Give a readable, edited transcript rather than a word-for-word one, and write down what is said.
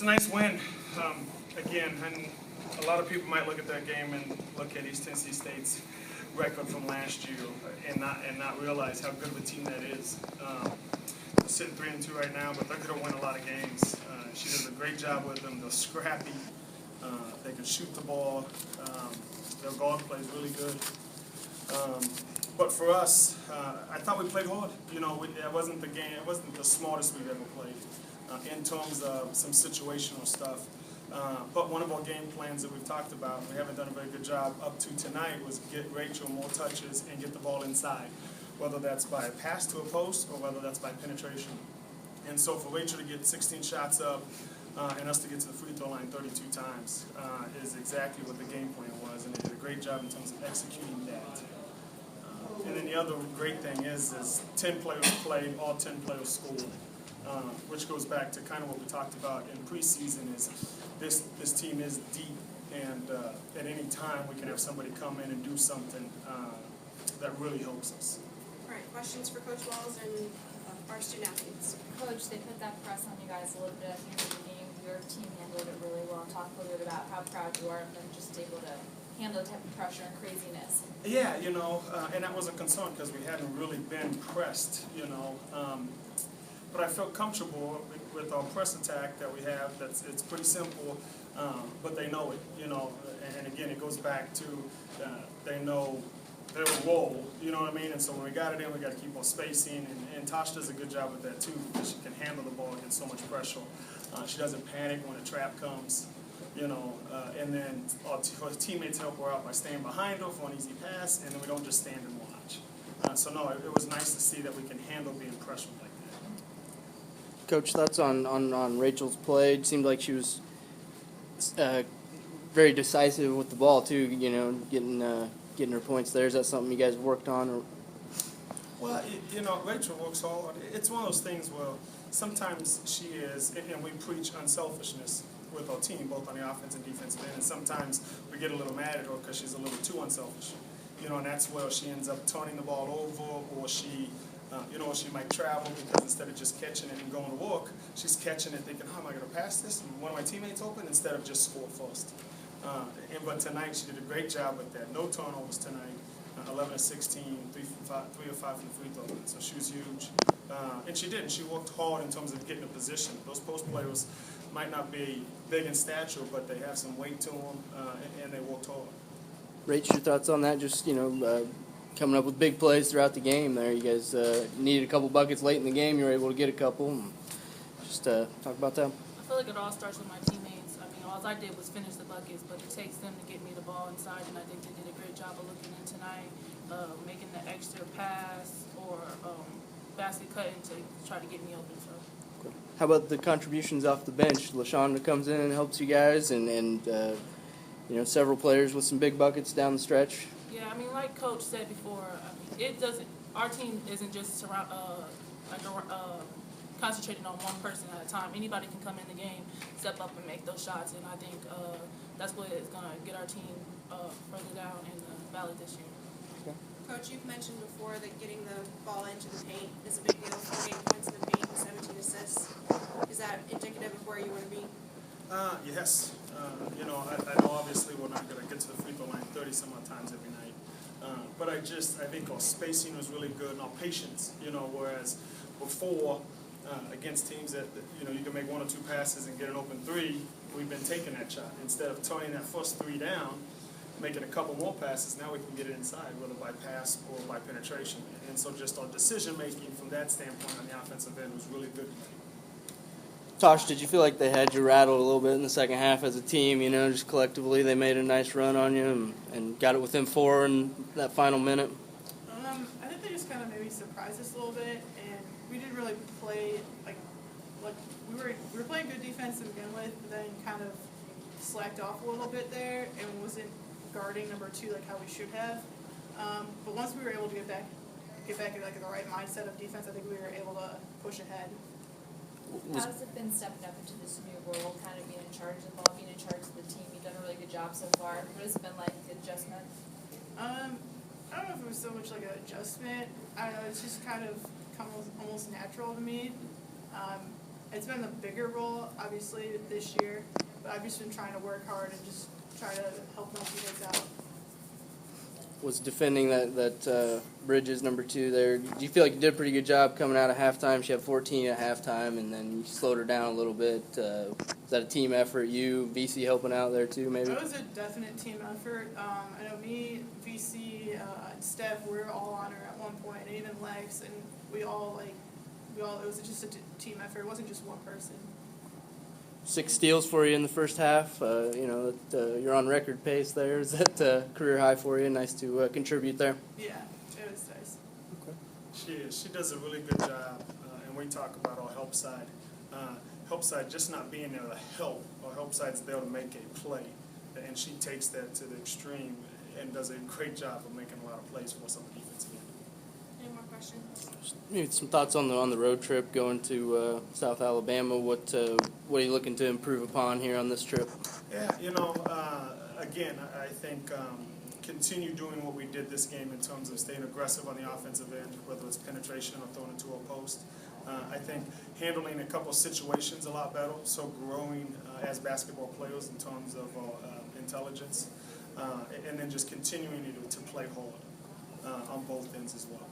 a nice win. Again, and a lot of people might look at that game and look at East Tennessee State's record from last year and not realize how good of a team that is. They're sitting 3-2 right now, but they're going to win a lot of games. She does a great job with them. They're scrappy. They can shoot the ball. Their guard plays really good. But for us, I thought we played hard. You know, it wasn't the game. It wasn't the smartest we've ever played in terms of some situational stuff. But one of our game plans that we've talked about, we haven't done a very good job up to tonight, was get Racheal more touches and get the ball inside, whether that's by a pass to a post or whether that's by penetration. And so for Racheal to get 16 shots up and us to get to the free throw line 32 times is exactly what the game plan was, and they did a great job in terms of executing that. And then the other great thing is 10 players played, all 10 players scored. Which goes back to kind of what we talked about in preseason is this team is deep, and at any time we can have somebody come in and do something that really helps us. All right, questions for Coach Walls and our student athletes. Coach, they put that press on you guys a little bit at the end of the game. Your team handled it really well. Talk a little bit about how proud you are of them just able to handle the type of pressure and craziness. Yeah, you know, and that was a concern because we hadn't really been pressed, you know. But I felt comfortable with our press attack that we have. It's pretty simple, but they know it, you know. And again, it goes back to they know their role, you know what I mean? And so when we got it in, we got to keep on spacing. And Tosh does a good job with that too, because she can handle the ball against so much pressure. She doesn't panic when a trap comes, you know. And then our teammates help her out by staying behind her for an easy pass, and then we don't just stand and watch. So no, it was nice to see that we can handle being pressured like that. Coach, thoughts on Racheal's play? It seemed like she was very decisive with the ball too. You know, getting her points there. Is that something you guys worked on? Or? Well, you know, Racheal works hard. It's one of those things where sometimes she is, and we preach unselfishness with our team, both on the offense and defensive end. And sometimes we get a little mad at her because she's a little too unselfish. You know, and that's where she ends up turning the ball over, or she. You know, she might travel because instead of just catching it and going to walk, she's catching it thinking, how am I going to pass this? And one of my teammates open instead of just score first. But tonight she did a great job with that. No turnovers tonight. 11 of 16, 3 of 5 from the free throw line. So she was huge. And she did. And she worked hard in terms of getting a position. Those post players might not be big in stature, but they have some weight to them, and they worked hard. Rach, your thoughts on that? Just, you know, coming up with big plays throughout the game there. You guys needed a couple buckets late in the game. You were able to get a couple. And just talk about that. I feel like it all starts with my teammates. I mean, all I did was finish the buckets, but it takes them to get me the ball inside, and I think they did a great job of looking in tonight, making the extra pass or basket cutting to try to get me open. So. How about the contributions off the bench? LaShonda comes in and helps you guys, and you know, several players with some big buckets down the stretch. Yeah, I mean, like Coach said before, I mean, it doesn't. Our team isn't just concentrating on one person at a time. Anybody can come in the game, step up, and make those shots, and I think that's what is going to get our team further down in the valley this year. Okay. Coach, you've mentioned before that getting the ball into the paint is a big deal. 48 points in the paint and 17 assists. Is that indicative of where you want to be? Yes. You know, I know obviously we're not going to get to the free throw line 30 some odd times every night. But I think our spacing was really good and our patience, you know, whereas before against teams that, you know, you can make 1 or 2 passes and get an open 3, we've been taking that shot. Instead of turning that first 3 down, making a couple more passes, now we can get it inside, whether by pass or by penetration. And so just our decision making from that standpoint on the offensive end was really good. Tosh, did you feel like they had you rattled a little bit in the second half as a team? You know, just collectively they made a nice run on you and got it within 4 in that final minute? I think they just kind of maybe surprised us a little bit, and we didn't really play like we were playing good defense to begin with, and then kind of slacked off a little bit there and wasn't guarding number 2 like how we should have. But once we were able to get back in like the right mindset of defense, I think we were able to push ahead. How has it been stepping up into this new role, kind of being in charge of the ball, being in charge of the team? You've done a really good job so far. What has it been like, the adjustment? I don't know if it was so much like an adjustment. I don't know, it's just kind of come almost natural to me. It's been a bigger role, obviously, this year, but I've just been trying to work hard and just try to help my teammates out. Was defending that Bridges number 2 there. Do you feel like you did a pretty good job coming out of halftime? She had 14 at halftime, and then you slowed her down a little bit. Was that a team effort? You, VC helping out there too, maybe? It was a definite team effort. I know me, VC, and Steph, we were all on her at one point, and even Lex, and we all, it was just a team effort. It wasn't just one person. 6 steals for you in the first half. You're on record pace there. Is that career high for you? Nice to contribute there. Yeah, it was nice. She is. She does a really good job, and we talk about our help side. Help side just not being there to help, or help side's there to make a play, and she takes that to the extreme and does a great job of making a lot of plays for us on the defensive end. Any more questions? Maybe some thoughts on the road trip going to South Alabama. What are you looking to improve upon here on this trip? Yeah, again, I think continue doing what we did this game in terms of staying aggressive on the offensive end, whether it's penetration or throwing into a post. I think handling a couple situations a lot better, so growing as basketball players in terms of intelligence, and then just continuing to play hard on both ends as well.